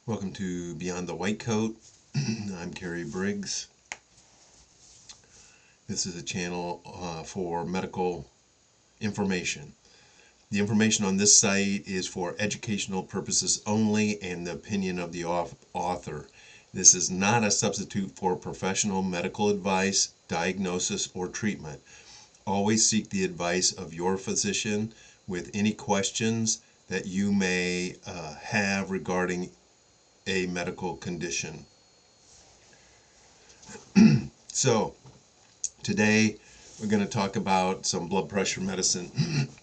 Welcome to Beyond the White Coat. I'm Kerry Briggs. This is a channel for medical information. The information on this site is for educational purposes only and the opinion of the author. This is not a substitute for professional medical advice, diagnosis, or treatment. Always seek the advice of your physician with any questions that you may have regarding a medical condition. So today we're going to talk about some blood pressure medicine.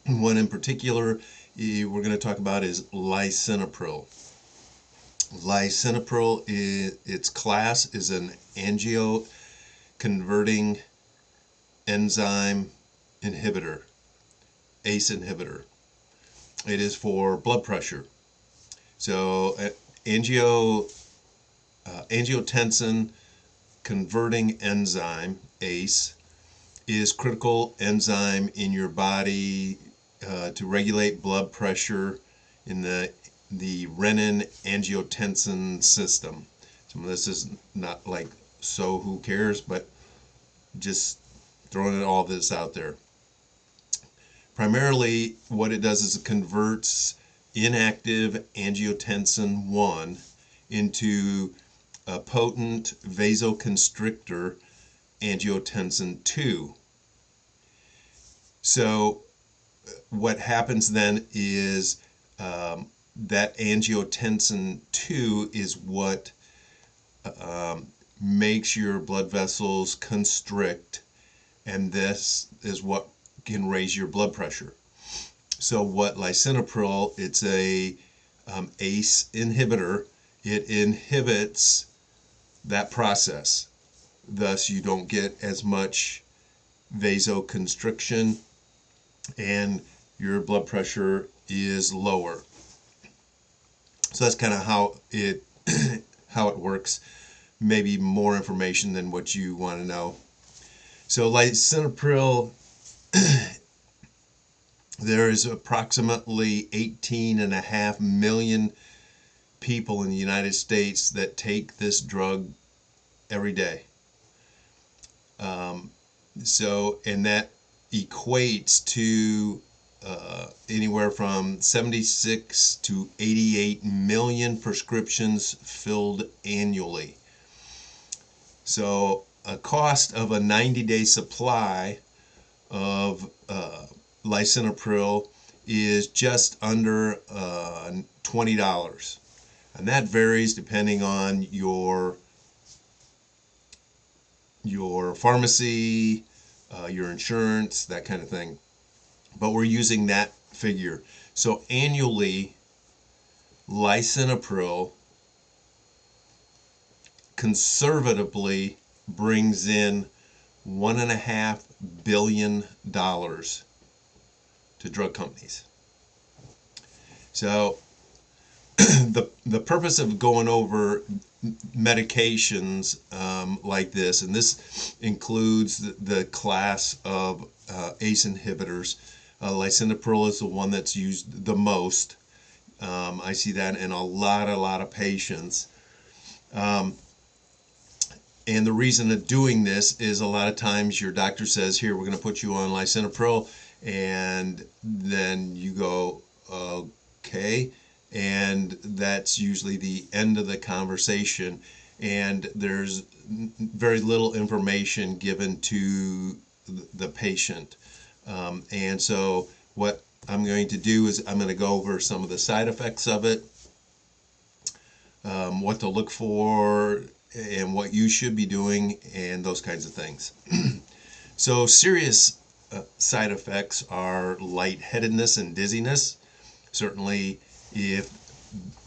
One in particular we're going to talk about is lisinopril. Lisinopril, its class is an angioconverting enzyme inhibitor, ACE inhibitor. It is for blood pressure. So angiotensin converting enzyme, ACE, is critical enzyme in your body to regulate blood pressure in the renin-angiotensin system. Some of this is not like, so who cares, but just throwing all this out there. Primarily what it does is it converts inactive angiotensin 1 into a potent vasoconstrictor angiotensin 2. So what happens then is that angiotensin 2 is what makes your blood vessels constrict, and this is what can raise your blood pressure. So what lisinopril, it's a ACE inhibitor. It inhibits that process. Thus you don't get as much vasoconstriction and your blood pressure is lower. So that's kind of how it how it works. Maybe more information than what you want to know. So lisinopril, there is approximately 18.5 million people in the United States that take this drug every day. And that equates to anywhere from 76 to 88 million prescriptions filled annually. So a cost of a 90-day supply of lisinopril is just under $20. And that varies depending on your pharmacy, your insurance, that kind of thing. But we're using that figure. So annually, lisinopril conservatively brings in $1.5 billion to drug companies. So the purpose of going over medications like this, and this includes the class of ACE inhibitors. Lisinopril is the one that's used the most. I see that in a lot of patients. And the reason of doing this is a lot of times your doctor says, here, we're going to put you on lisinopril, and then you go, okay, and that's usually the end of the conversation, and there's very little information given to the patient. And so what I'm going to do is I'm going to go over some of the side effects of it, what to look for, and what you should be doing, and those kinds of things. So serious side effects are lightheadedness and dizziness. Certainly if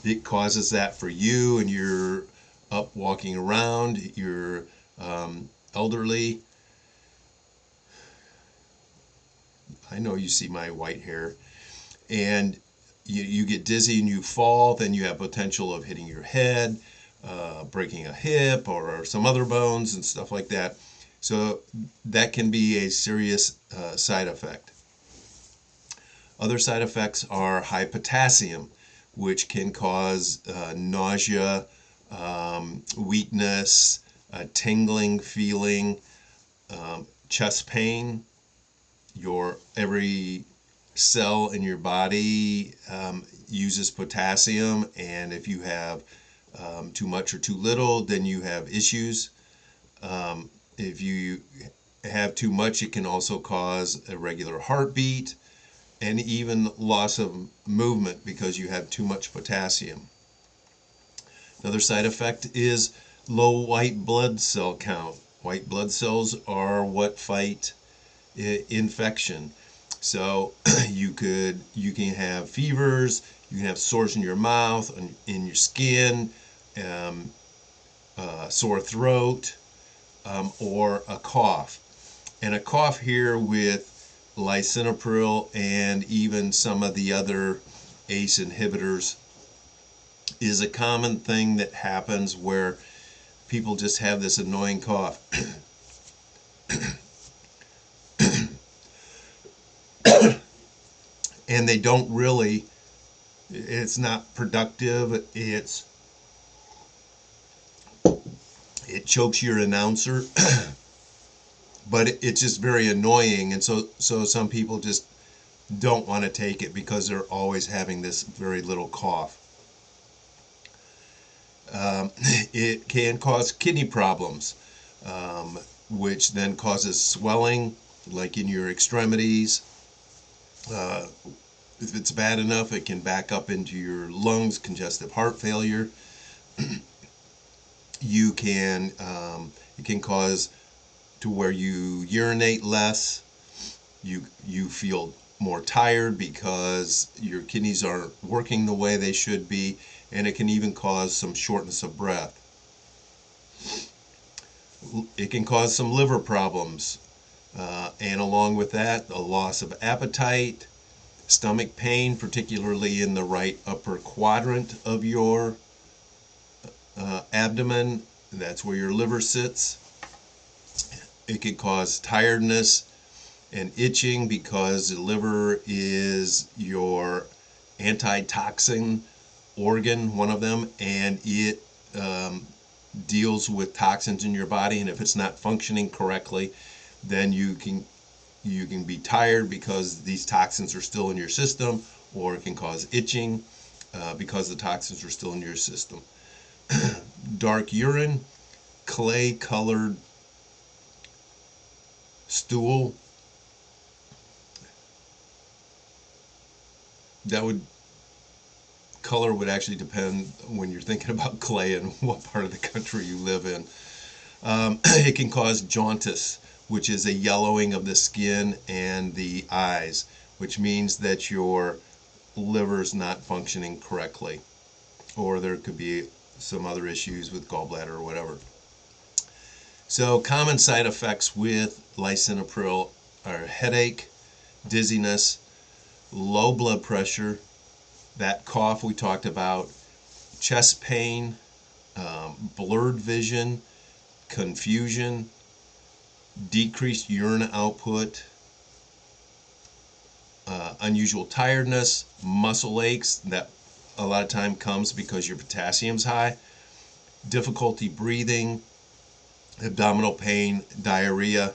it causes that for you and you're up walking around, you're elderly. I know you see my white hair. And you get dizzy and you fall, then you have potential of hitting your head, breaking a hip or some other bones and stuff like that. So that can be a serious side effect. Other side effects are high potassium, which can cause nausea, weakness, a tingling feeling, chest pain. Every cell in your body uses potassium, and if you have too much or too little, then you have issues. If you have too much, it can also cause irregular heartbeat and even loss of movement because you have too much potassium. Another side effect is low white blood cell count. White blood cells are what fight infection. So you can have fevers, you can have sores in your mouth, in your skin, sore throat, or a cough. And a cough here with lisinopril and even some of the other ACE inhibitors is a common thing that happens where people just have this annoying cough. And they don't really, it's not productive, it chokes your announcer, but it's just very annoying, and so some people just don't want to take it because they're always having this very little cough. It can cause kidney problems, which then causes swelling, like in your extremities. If it's bad enough, it can back up into your lungs, congestive heart failure. It can cause to where you urinate less. You feel more tired because your kidneys aren't working the way they should be, and it can even cause some shortness of breath. It can cause some liver problems, and along with that, a loss of appetite, stomach pain, particularly in the right upper quadrant of your abdomen. That's where your liver sits. It could cause tiredness and itching because the liver is your antitoxin organ, one of them, and it deals with toxins in your body, and if it's not functioning correctly, then you can be tired because these toxins are still in your system, or it can cause itching because the toxins are still in your system. Dark urine, clay-colored stool. Color would actually depend when you're thinking about clay and what part of the country you live in. It can cause jaundice, which is a yellowing of the skin and the eyes, which means that your liver's not functioning correctly, or there could be some other issues with gallbladder or whatever. So common side effects with lisinopril are headache, dizziness, low blood pressure, that cough we talked about, chest pain, blurred vision, confusion, decreased urine output, unusual tiredness, muscle aches that a lot of time comes because your potassium's high, difficulty breathing, abdominal pain, diarrhea,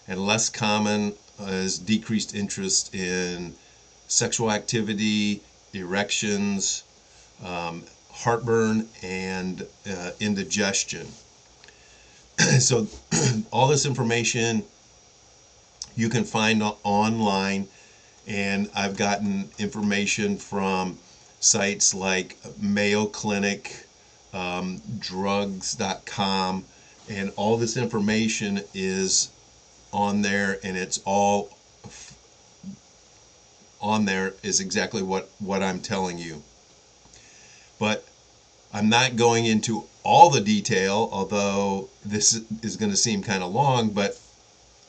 and less common is decreased interest in sexual activity, erections, heartburn, and indigestion. So all this information you can find online, and I've gotten information from sites like Mayo Clinic, drugs.com, and all this information is on there, and it's all on there is exactly what I'm telling you. But I'm not going into all the detail, although this is going to seem kind of long, but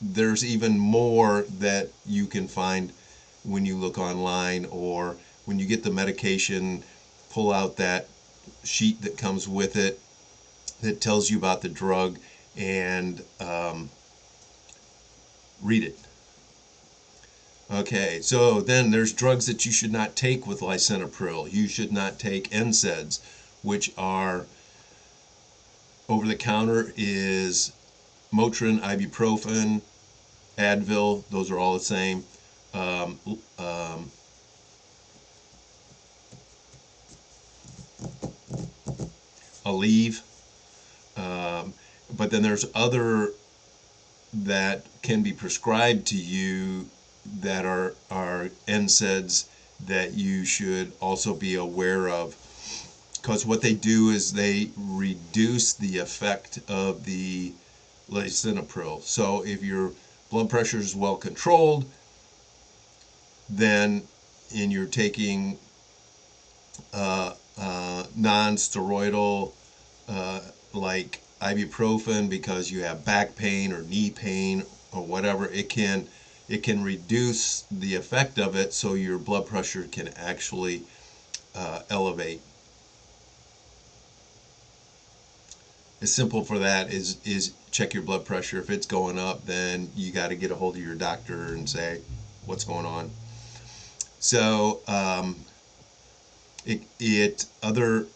there's even more that you can find when you look online, or when you get the medication, pull out that sheet that comes with it that tells you about the drug, and read it. Okay, so then there's drugs that you should not take with lisinopril. You should not take NSAIDs, which are over the counter is Motrin, ibuprofen, Advil. Those are all the same. Um, um, Aleve. Um, but then there's other that can be prescribed to you that are NSAIDs that you should also be aware of, because what they do is they reduce the effect of the lisinopril. So if your blood pressure is well controlled, then and you're taking non-steroidal like ibuprofen because you have back pain or knee pain or whatever, it can reduce the effect of it, so your blood pressure can actually elevate. As simple for that is check your blood pressure. If it's going up, then you got to get a hold of your doctor and say what's going on. So it other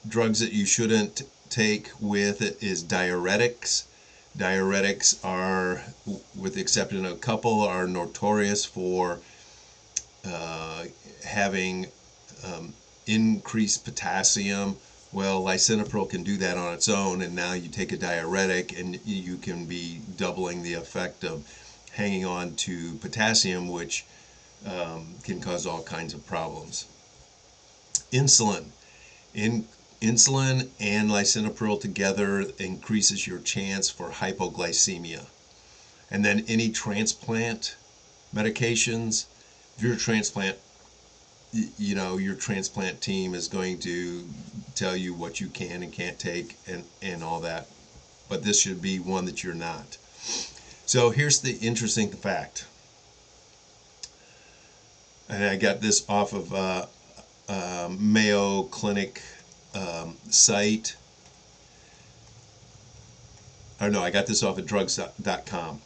drugs that you shouldn't take with it is diuretics. Diuretics are, with the exception of a couple, are notorious for having increased potassium. Well, lisinopril can do that on its own, and now you take a diuretic and you can be doubling the effect of hanging on to potassium, which can cause all kinds of problems. Insulin. In, Insulin and lisinopril together increases your chance for hypoglycemia. And then any transplant medications, if you're a transplant, your transplant team is going to tell you what you can and can't take and all that. But this should be one that you're not. So here's the interesting fact. And I got this off of Mayo Clinic site. Or no, I got this off of drugs.com.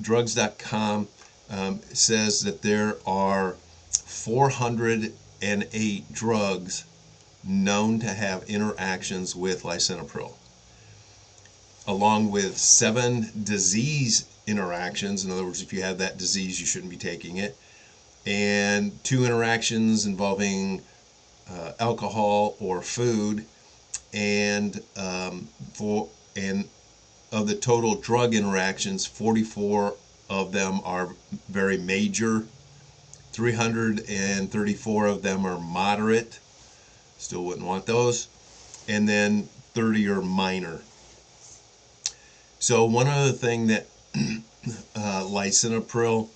Drugs.com says that there are 408 drugs known to have interactions with lisinopril, along with 7 disease interactions. In other words, if you have that disease, you shouldn't be taking it, and 2 interactions involving alcohol or food, and of the total drug interactions, 44 of them are very major, 334 of them are moderate, still wouldn't want those, and then 30 are minor. So one other thing that lisinopril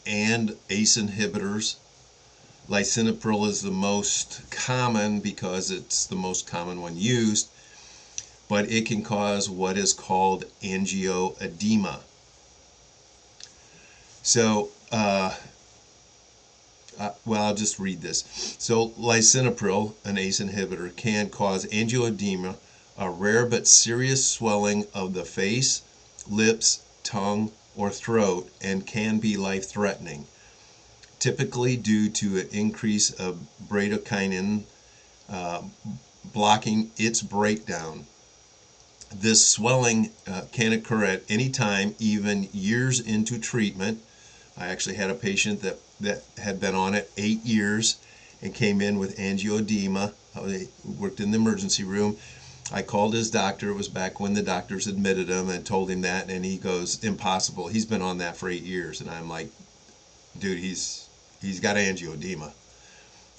and ACE inhibitors, lisinopril is the most common because it's the most common one used, but it can cause what is called angioedema. So, I'll just read this. So, lisinopril, an ACE inhibitor, can cause angioedema, a rare but serious swelling of the face, lips, tongue, or throat, and can be life-threatening, typically due to an increase of bradykinin blocking its breakdown. This swelling can occur at any time, even years into treatment. I actually had a patient that had been on it 8 years and came in with angioedema. He worked in the emergency room. I called his doctor. It was back when the doctors admitted him, and told him that, and he goes, impossible. He's been on that for 8 years. And I'm like, dude, he's got angioedema.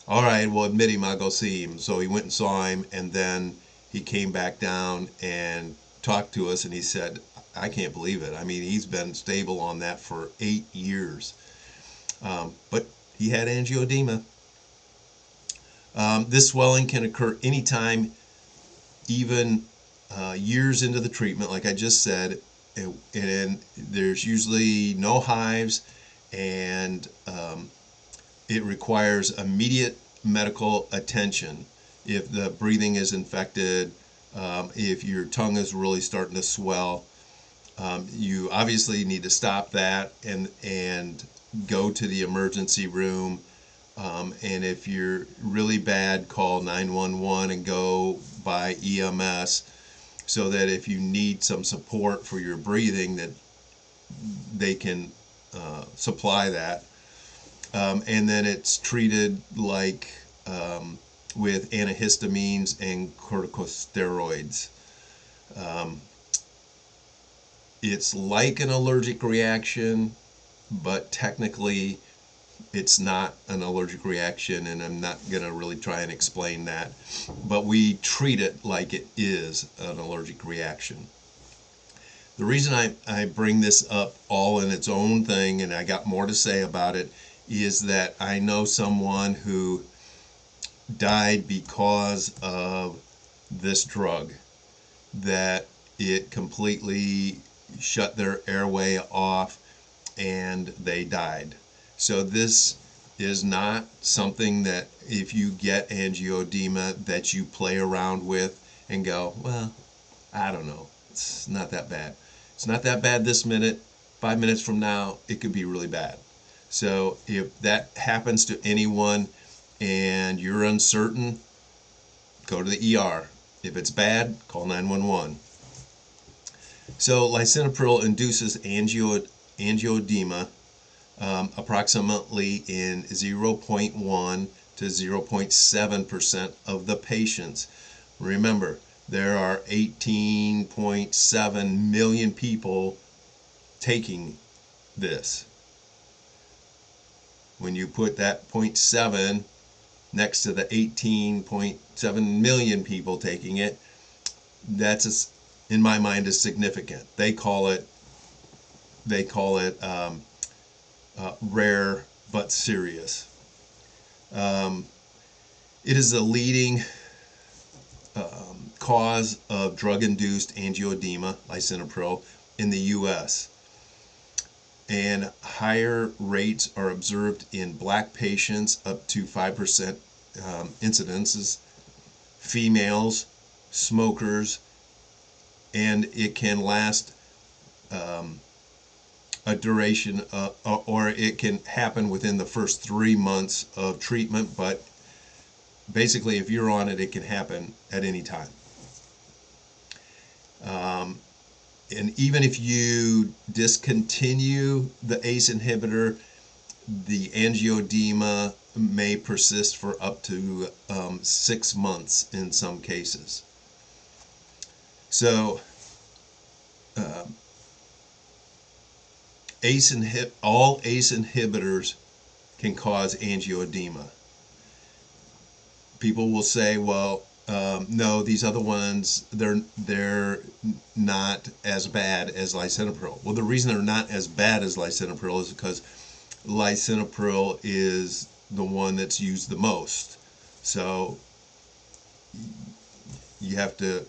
All right, well, admit him. I'll go see him. So he went and saw him, and then he came back down and talked to us, and he said, I can't believe it. I mean, he's been stable on that for 8 years. But he had angioedema. This swelling can occur anytime, even years into the treatment, like I just said, and there's usually no hives, and it requires immediate medical attention. If the breathing is infected, if your tongue is really starting to swell, You obviously need to stop that and go to the emergency room. And if you're really bad, call 911 and go by EMS, so that if you need some support for your breathing, that they can supply that. And then it's treated like with antihistamines and corticosteroids. It's like an allergic reaction, but technically it's not an allergic reaction, and I'm not going to really try and explain that. But we treat it like it is an allergic reaction. The reason I bring this up all in its own thing, and I got more to say about it, is that I know someone who died because of this drug, that it completely shut their airway off and they died. So this is not something that if you get angioedema that you play around with and go, well, I don't know, it's not that bad. It's not that bad this minute. 5 minutes from now, it could be really bad. So if that happens to anyone and you're uncertain, go to the ER. If it's bad, call 911. So lisinopril induces angioedema approximately in 0.1 to 0.7% of the patients. Remember, there are 18.7 million people taking this. When you put that 0.7 next to the 18.7 million people taking it, that's, in my mind, is significant. They call it rare but serious. It is the leading cause of drug-induced angioedema, lisinopril, in the U.S. And higher rates are observed in black patients, up to 5% incidences, females, smokers, and it can last a duration, or it can happen within the first 3 months of treatment, but basically if you're on it, it can happen at any time. And even if you discontinue the ACE inhibitor, the angioedema may persist for up to 6 months in some cases. So all ACE inhibitors can cause angioedema. People will say, well, no, these other ones, they're not as bad as lisinopril. Well, the reason they're not as bad as lisinopril is because lisinopril is the one that's used the most. So you have to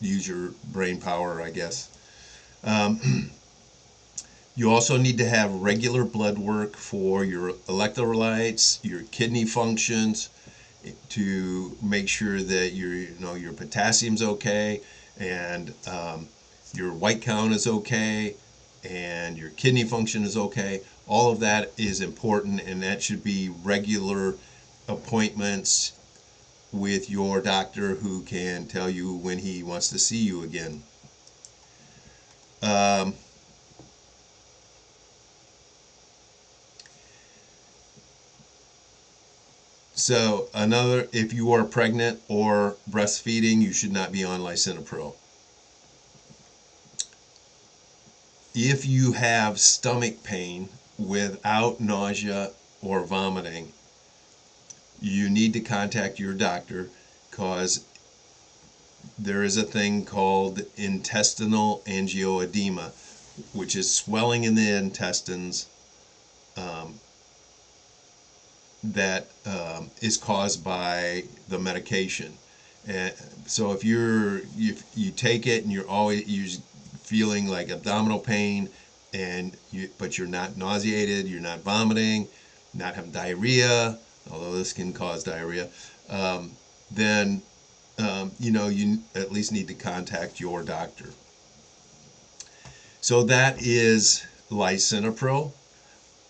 use your brain power, I guess. You also need to have regular blood work for your electrolytes, your kidney functions, to make sure that your potassium's okay, and your white count is okay, and your kidney function is okay. All of that is important, and that should be regular appointments with your doctor, who can tell you when he wants to see you again. So if you are pregnant or breastfeeding, you should not be on lisinopril. If you have stomach pain without nausea or vomiting, you need to contact your doctor, because there is a thing called intestinal angioedema, which is swelling in the intestines that is caused by the medication. And so if you take it and you're feeling like abdominal pain, but you're not nauseated, you're not vomiting, not having diarrhea, although this can cause diarrhea, then you at least need to contact your doctor. So that is lisinopril.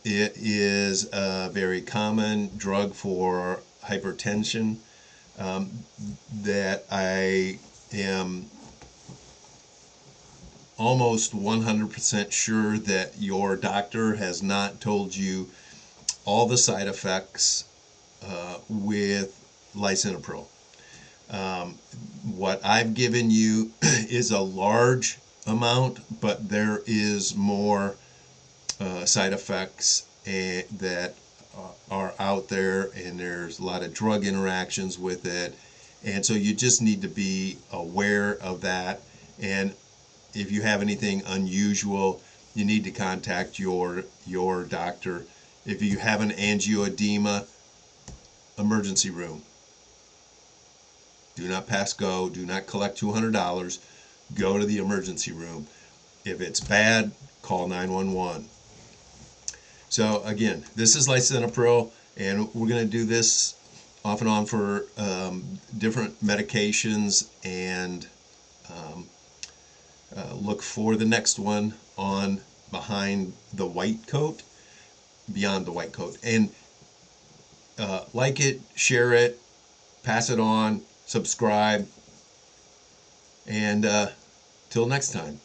It is a very common drug for hypertension that I am almost 100% sure that your doctor has not told you all the side effects with lisinopril. What I've given you is a large amount, but there is more side effects that are out there, and there's a lot of drug interactions with it, and so you just need to be aware of that. And if you have anything unusual, you need to contact your doctor. If you have an angioedema, emergency room. Do not pass go. Do not collect $200. Go to the emergency room. If it's bad, call 911. So again, this is lisinopril, and we're going to do this off and on for different medications, and look for the next one on Behind the White Coat, Beyond the White Coat. And like it, share it, pass it on, subscribe, and till next time.